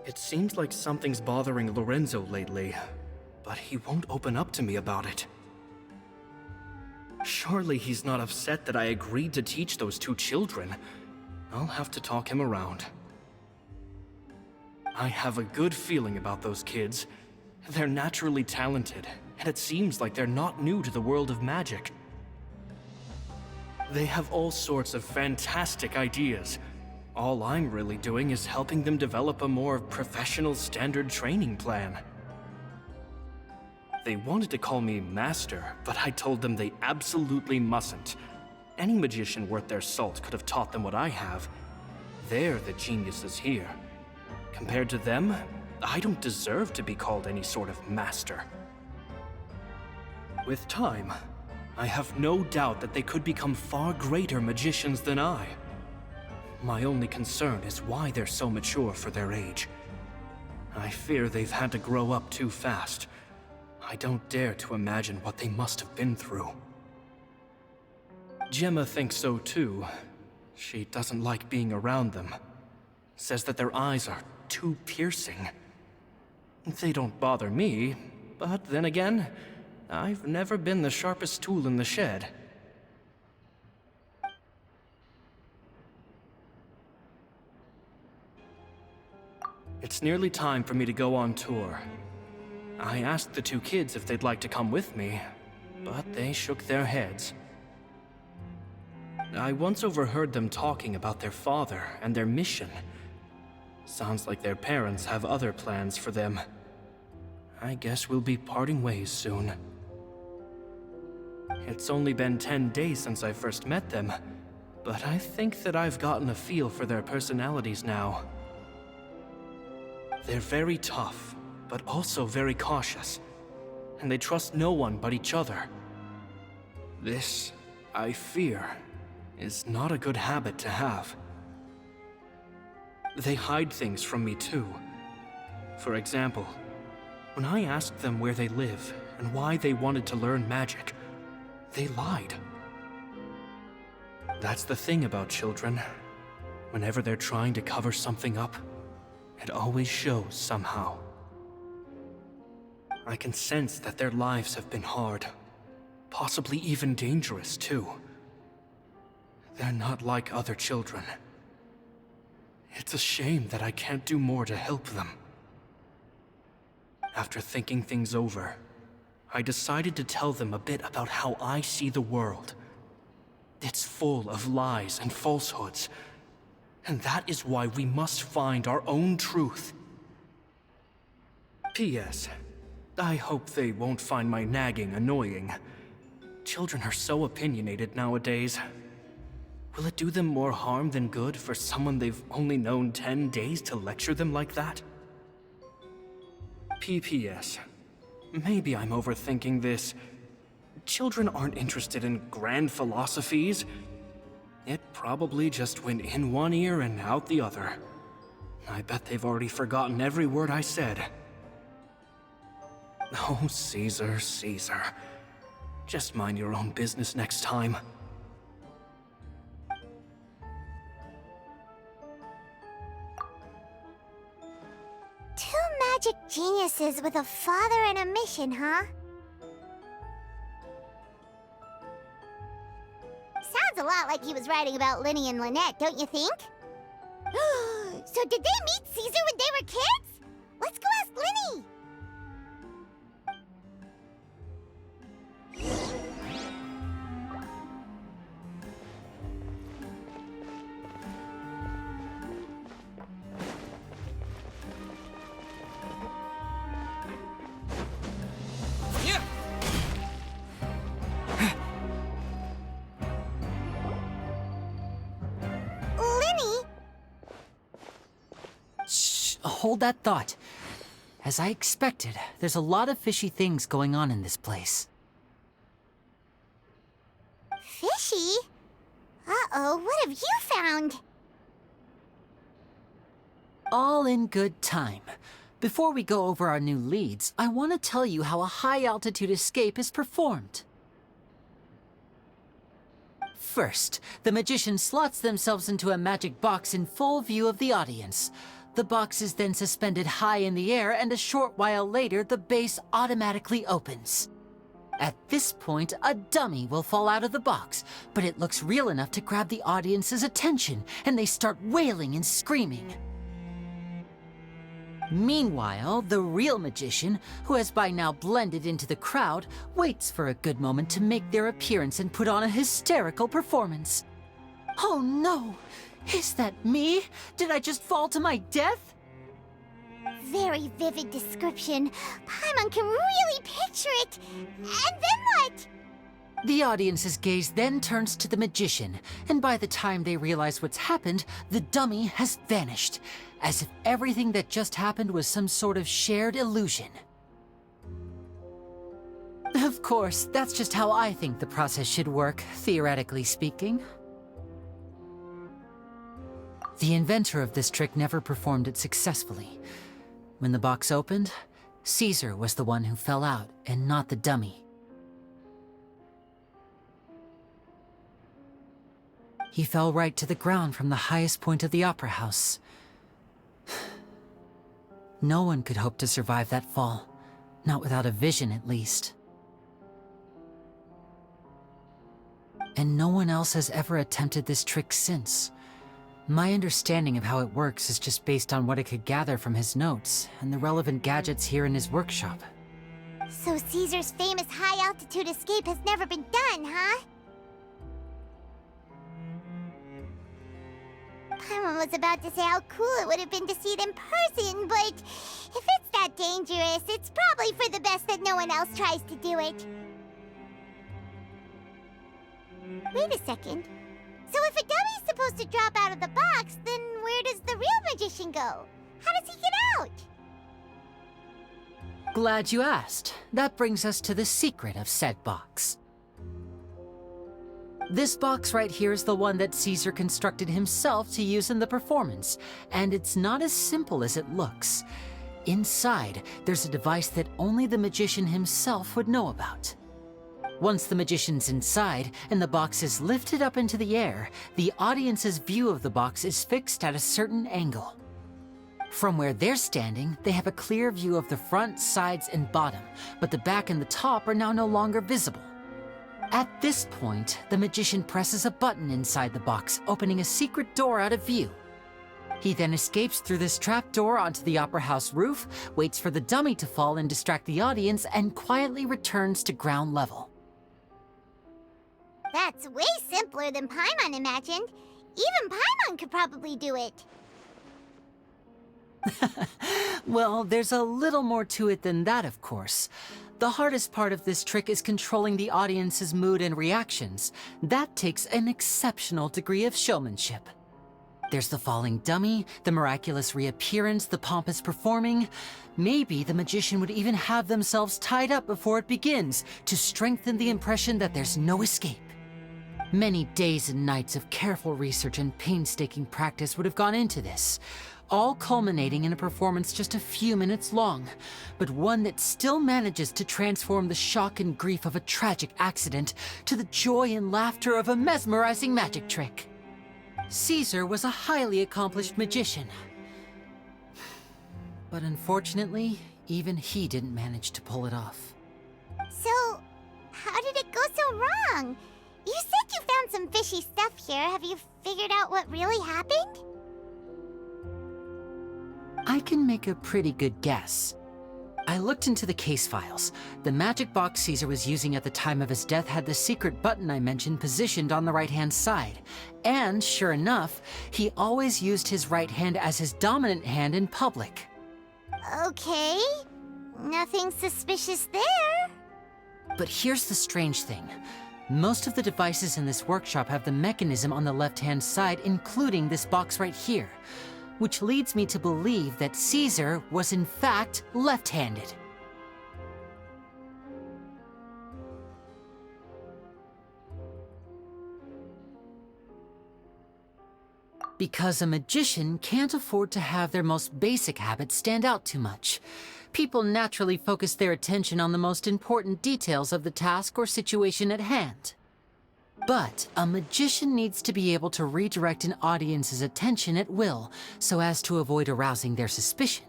It seems like something's bothering Lorenzo lately, but he won't open up to me about it. Surely he's not upset that I agreed to teach those two children. I'll have to talk him around. I have a good feeling about those kids. They're naturally talented, and it seems like they're not new to the world of magic. They have all sorts of fantastic ideas. All I'm really doing is helping them develop a more professional standard training plan. They wanted to call me Master, but I told them they absolutely mustn't. Any magician worth their salt could have taught them what I have. They're the geniuses here. Compared to them, I don't deserve to be called any sort of master. With time, I have no doubt that they could become far greater magicians than I. My only concern is why they're so mature for their age. I fear they've had to grow up too fast. I don't dare to imagine what they must have been through. Gemma thinks so too. She doesn't like being around them. Says that their eyes are too piercing. They don't bother me, but then again, I've never been the sharpest tool in the shed. It's nearly time for me to go on tour. I asked the two kids if they'd like to come with me, but they shook their heads. I once overheard them talking about their father and their mission. Sounds like their parents have other plans for them. I guess we'll be parting ways soon. It's only been 10 days since I first met them, but I think that I've gotten a feel for their personalities now. They're very tough, but also very cautious, and they trust no one but each other. This, I fear, is not a good habit to have. They hide things from me too. For example, when I asked them where they live and why they wanted to learn magic, they lied. That's the thing about children. Whenever they're trying to cover something up, it always shows somehow. I can sense that their lives have been hard, possibly even dangerous too. They're not like other children. It's a shame that I can't do more to help them. After thinking things over, I decided to tell them a bit about how I see the world. It's full of lies and falsehoods, and that is why we must find our own truth. P.S. I hope they won't find my nagging annoying. Children are so opinionated nowadays. Will it do them more harm than good for someone they've only known 10 days to lecture them like that? P.P.S. Maybe I'm overthinking this. Children aren't interested in grand philosophies. It probably just went in one ear and out the other. I bet they've already forgotten every word I said. Oh, Caesar, Caesar. Just mind your own business next time. Two magic geniuses with a father and a mission, huh? Sounds a lot like he was writing about Linny and Lynette, don't you think? So did they meet Caesar when they were kids? Let's go ask Linny! Hold that thought. As I expected, there's a lot of fishy things going on in this place. Fishy? Uh-oh, what have you found? All in good time. Before we go over our new leads, I want to tell you how a high-altitude escape is performed. First, the magician slots themselves into a magic box in full view of the audience. The box is then suspended high in the air, and a short while later, the base automatically opens. At this point, a dummy will fall out of the box, but it looks real enough to grab the audience's attention, and they start wailing and screaming. Meanwhile, the real magician, who has by now blended into the crowd, waits for a good moment to make their appearance and put on a hysterical performance. Oh no! Is that me? Did I just fall to my death? Very vivid description. Paimon can really picture it. And then what? The audience's gaze then turns to the magician, and by the time they realize what's happened, the dummy has vanished, as if everything that just happened was some sort of shared illusion. Of course, that's just how I think the process should work, theoretically speaking. The inventor of this trick never performed it successfully. When the box opened, Caesar was the one who fell out, and not the dummy. He fell right to the ground from the highest point of the opera house. No one could hope to survive that fall, not without a vision at least. And no one else has ever attempted this trick since. My understanding of how it works is just based on what I could gather from his notes and the relevant gadgets here in his workshop. So Caesar's famous high-altitude escape has never been done, huh? Paimon was about to say how cool it would have been to see it in person, but if it's that dangerous, it's probably for the best that no one else tries to do it. Wait a second. So if a dummy's supposed to drop out of the box, then where does the real magician go? How does he get out? Glad you asked. That brings us to the secret of said box. This box right here is the one that Caesar constructed himself to use in the performance, and it's not as simple as it looks. Inside, there's a device that only the magician himself would know about. Once the magician's inside and the box is lifted up into the air, the audience's view of the box is fixed at a certain angle. From where they're standing, they have a clear view of the front, sides, and bottom, but the back and the top are now no longer visible. At this point, the magician presses a button inside the box, opening a secret door out of view. He then escapes through this trap door onto the opera house roof, waits for the dummy to fall and distract the audience, and quietly returns to ground level. That's way simpler than Paimon imagined. Even Paimon could probably do it. Well, there's a little more to it than that, of course. The hardest part of this trick is controlling the audience's mood and reactions. That takes an exceptional degree of showmanship. There's the falling dummy, the miraculous reappearance, the pompous performing. Maybe the magician would even have themselves tied up before it begins to strengthen the impression that there's no escape. Many days and nights of careful research and painstaking practice would have gone into this, all culminating in a performance just a few minutes long, but one that still manages to transform the shock and grief of a tragic accident to the joy and laughter of a mesmerizing magic trick. Caesar was a highly accomplished magician, but unfortunately, even he didn't manage to pull it off. So, how did it go so wrong? You said you found some fishy stuff here. Have you figured out what really happened? I can make a pretty good guess. I looked into the case files. The magic box Caesar was using at the time of his death had the secret button I mentioned positioned on the right-hand side. And sure enough, he always used his right hand as his dominant hand in public. Okay. Nothing suspicious there. But here's the strange thing. Most of the devices in this workshop have the mechanism on the left-hand side, including this box right here, which leads me to believe that Caesar was in fact left-handed. Because a magician can't afford to have their most basic habits stand out too much. People naturally focus their attention on the most important details of the task or situation at hand. But a magician needs to be able to redirect an audience's attention at will so as to avoid arousing their suspicion.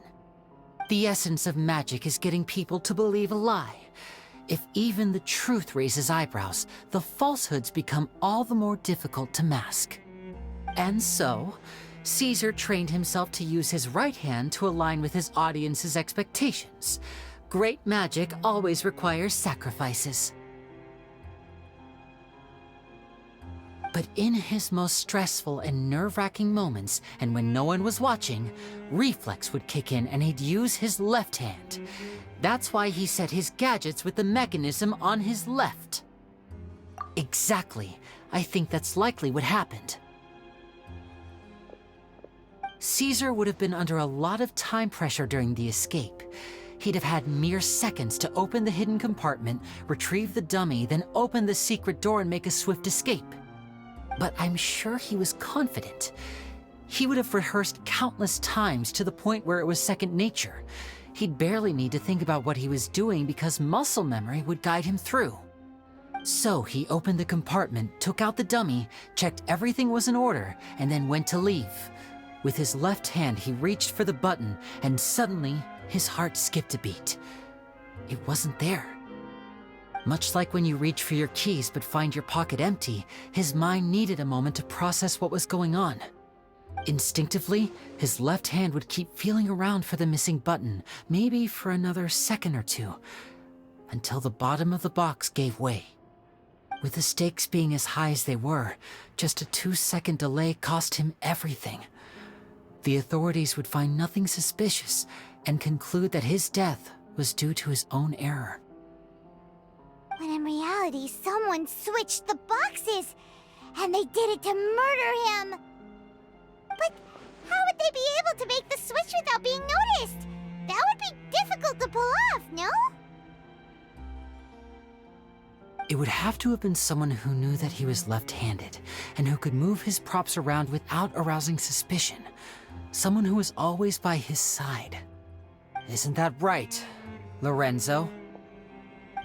The essence of magic is getting people to believe a lie. If even the truth raises eyebrows, the falsehoods become all the more difficult to mask. And so, Caesar trained himself to use his right hand to align with his audience's expectations. Great magic always requires sacrifices. But in his most stressful and nerve-wracking moments, and when no one was watching, reflex would kick in and he'd use his left hand. That's why he set his gadgets with the mechanism on his left. Exactly. I think that's likely what happened. Caesar would have been under a lot of time pressure during the escape. He'd have had mere seconds to open the hidden compartment, retrieve the dummy, then open the secret door and make a swift escape. But I'm sure he was confident. He would have rehearsed countless times to the point where it was second nature. He'd barely need to think about what he was doing because muscle memory would guide him through. So he opened the compartment, took out the dummy, checked everything was in order, and then went to leave. With his left hand, he reached for the button, and suddenly, his heart skipped a beat. It wasn't there. Much like when you reach for your keys but find your pocket empty, his mind needed a moment to process what was going on. Instinctively, his left hand would keep feeling around for the missing button, maybe for another second or two, until the bottom of the box gave way. With the stakes being as high as they were, just a 2-second delay cost him everything. The authorities would find nothing suspicious and conclude that his death was due to his own error. When in reality, someone switched the boxes, and they did it to murder him. But how would they be able to make the switch without being noticed? That would be difficult to pull off, no? It would have to have been someone who knew that he was left-handed, and who could move his props around without arousing suspicion. Someone who was always by his side. Isn't that right, Lorenzo?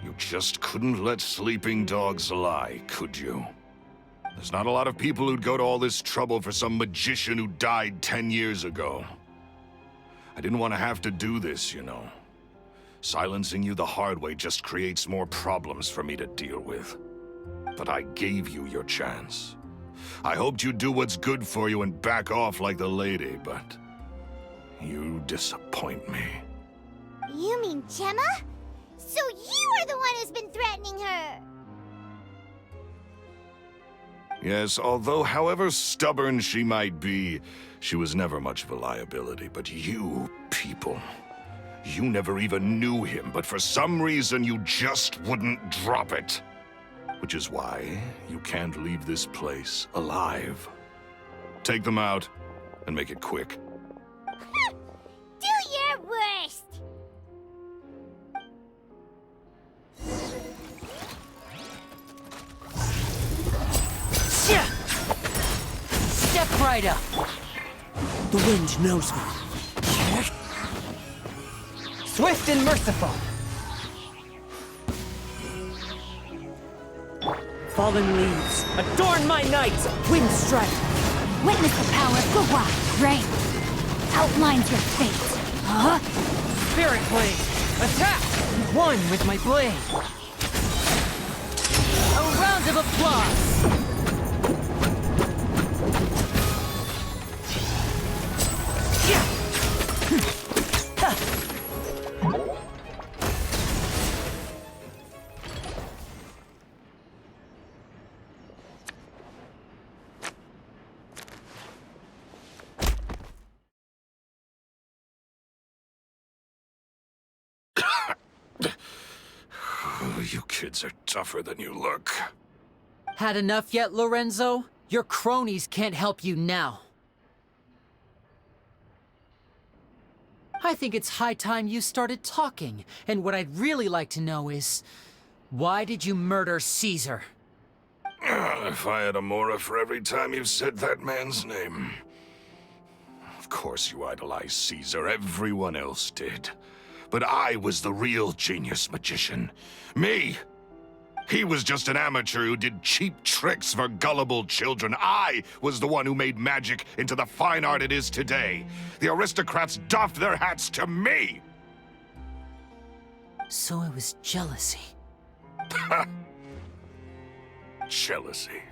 You just couldn't let sleeping dogs lie, could you? There's not a lot of people who'd go to all this trouble for some magician who died 10 years ago. I didn't want to have to do this, you know. Silencing you the hard way just creates more problems for me to deal with. But I gave you your chance. I hoped you'd do what's good for you and back off like the lady, but you disappoint me. You mean Gemma? So you are the one who's been threatening her! Yes, although however stubborn she might be, she was never much of a liability. But you people, you never even knew him, but for some reason you just wouldn't drop it. Which is why you can't leave this place alive. Take them out, and make it quick. Do your worst! Step right up! The wind knows me. Swift and merciful. Fallen leaves, adorn my night! Wind strike! Witness the power of the wild rain. Outlines your fate. Spirit blade, attack! One with my blade. A round of applause! You kids are tougher than you look. Had enough yet, Lorenzo? Your cronies can't help you now. I think it's high time you started talking, and what I'd really like to know is, why did you murder Caesar? If I had a mora for every time you've said that man's name. Of course you idolized Caesar, everyone else did. But I was the real genius magician. Me! He was just an amateur who did cheap tricks for gullible children. I was the one who made magic into the fine art it is today. The aristocrats doffed their hats to me! So it was jealousy. Jealousy.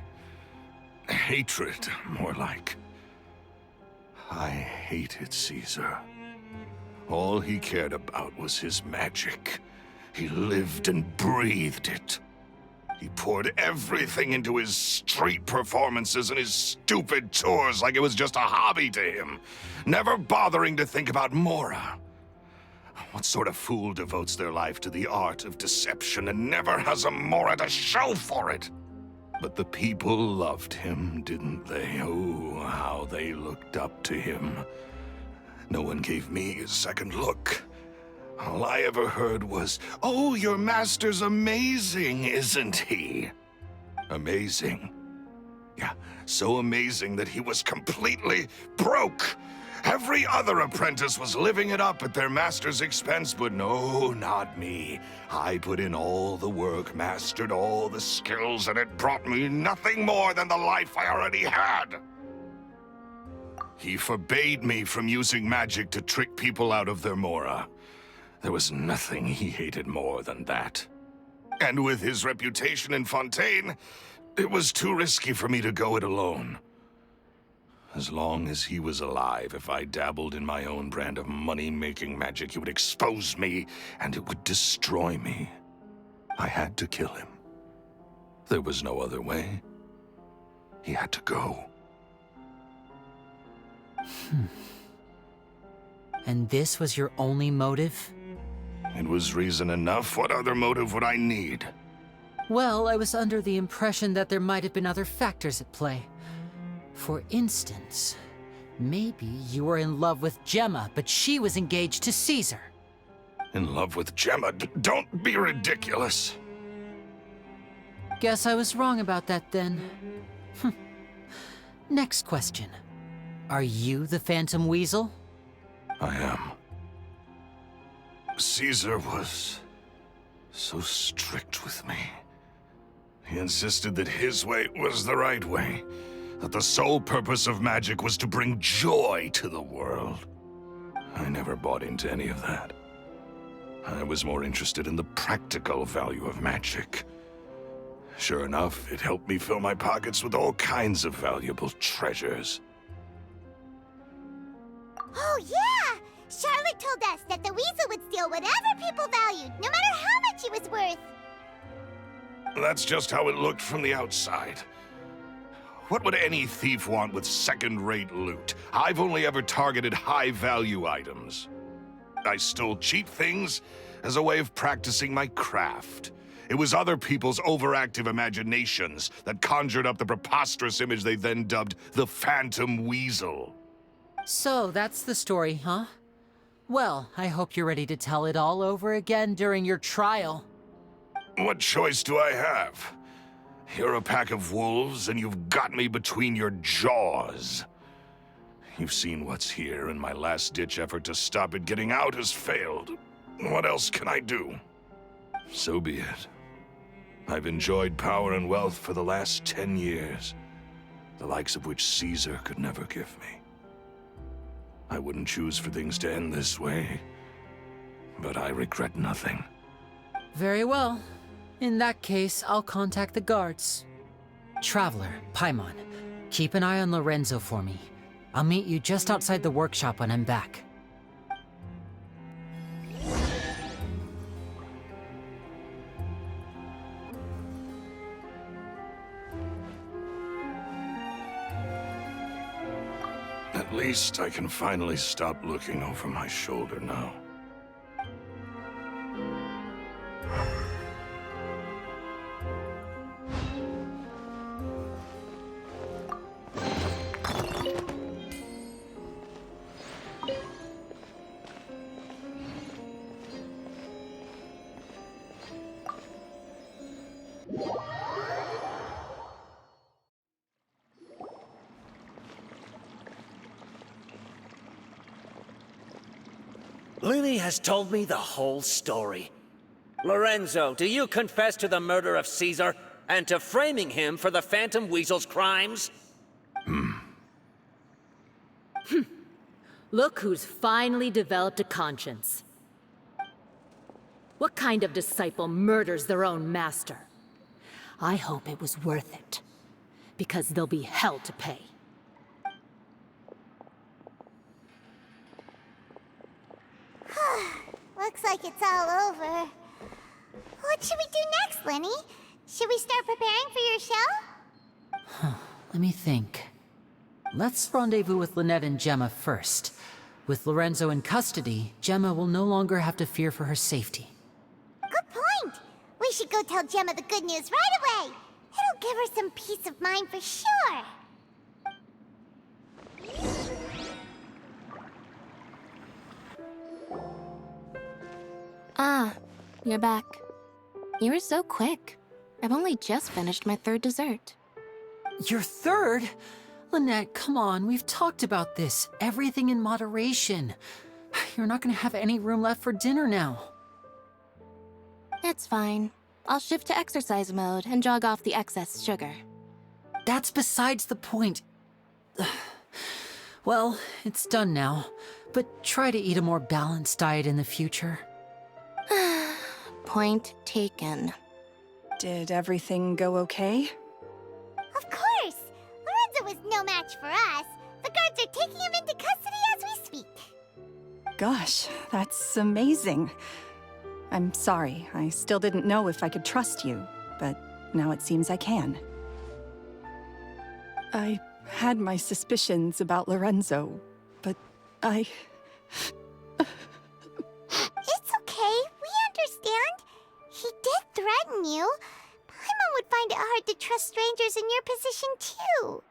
Hatred, more like. I hated Caesar. All he cared about was his magic. He lived and breathed it. He poured everything into his street performances and his stupid tours like it was just a hobby to him, never bothering to think about Mora. What sort of fool devotes their life to the art of deception and never has a Mora to show for it? But the people loved him, didn't they? Oh, how they looked up to him. No one gave me a second look. All I ever heard was, "Oh, your master's amazing, isn't he?" Amazing. Yeah, so amazing that he was completely broke. Every other apprentice was living it up at their master's expense, but no, not me. I put in all the work, mastered all the skills, and it brought me nothing more than the life I already had. He forbade me from using magic to trick people out of their Mora. There was nothing he hated more than that. And with his reputation in Fontaine, it was too risky for me to go it alone. As long as he was alive, if I dabbled in my own brand of money-making magic, he would expose me, and it would destroy me. I had to kill him. There was no other way. He had to go. And this was your only motive? It was reason enough. What other motive would I need? Well, I was under the impression that there might have been other factors at play. For instance, maybe you were in love with Gemma, but she was engaged to Caesar. In love with Gemma? Don't be ridiculous. Guess I was wrong about that then. Next question. Are you the Phantom Weasel? I am. Caesar was so strict with me. He insisted that his way was the right way, that the sole purpose of magic was to bring joy to the world. I never bought into any of that. I was more interested in the practical value of magic. Sure enough, it helped me fill my pockets with all kinds of valuable treasures. Oh, yeah! Charlotte told us that the weasel would steal whatever people valued, no matter how much it was worth. That's just how it looked from the outside. What would any thief want with second-rate loot? I've only ever targeted high-value items. I stole cheap things as a way of practicing my craft. It was other people's overactive imaginations that conjured up the preposterous image they then dubbed the Phantom Weasel. So that's the story, huh? Well, I hope you're ready to tell it all over again during your trial. What choice do I have? You're a pack of wolves, and you've got me between your jaws. You've seen what's here, and my last-ditch effort to stop it getting out has failed. What else can I do? So be it. I've enjoyed power and wealth for the last 10 years, the likes of which Caesar could never give me. I wouldn't choose for things to end this way, but I regret nothing. Very well. In that case, I'll contact the guards. Traveler, Paimon, keep an eye on Lorenzo for me. I'll meet you just outside the workshop when I'm back. At least I can finally stop looking over my shoulder now. Lily has told me the whole story. Lorenzo, do you confess to the murder of Caesar and to framing him for the Phantom Weasel's crimes? Look who's finally developed a conscience. What kind of disciple murders their own master? I hope it was worth it, because there'll be hell to pay. Looks like it's all over. What should we do next, Lenny? Should we start preparing for your show? Let me think. Let's rendezvous with Lynette and Gemma first. With Lorenzo in custody, Gemma will no longer have to fear for her safety. Good point. We should go tell Gemma the good news right away. It'll give her some peace of mind for sure. Ah, you're back. You were so quick. I've only just finished my third dessert. Your third? Lynette, come on, we've talked about this. Everything in moderation. You're not gonna have any room left for dinner now. It's fine. I'll shift to exercise mode and jog off the excess sugar. That's besides the point. Well, it's done now, but try to eat a more balanced diet in the future. Point taken. Did everything go okay? Of course! Lorenzo was no match for us. The guards are taking him into custody as we speak. Gosh, that's amazing. I'm sorry, I still didn't know if I could trust you, but now it seems I can. I had my suspicions about Lorenzo, but I... It's okay, we understand. He did threaten you. Paimon would find it hard to trust strangers in your position, too.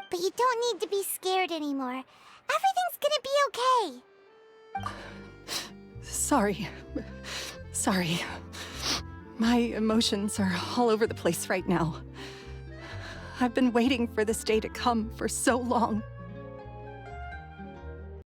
But you don't need to be scared anymore. Everything's gonna be okay. Sorry. Sorry. My emotions are all over the place right now. I've been waiting for this day to come for so long.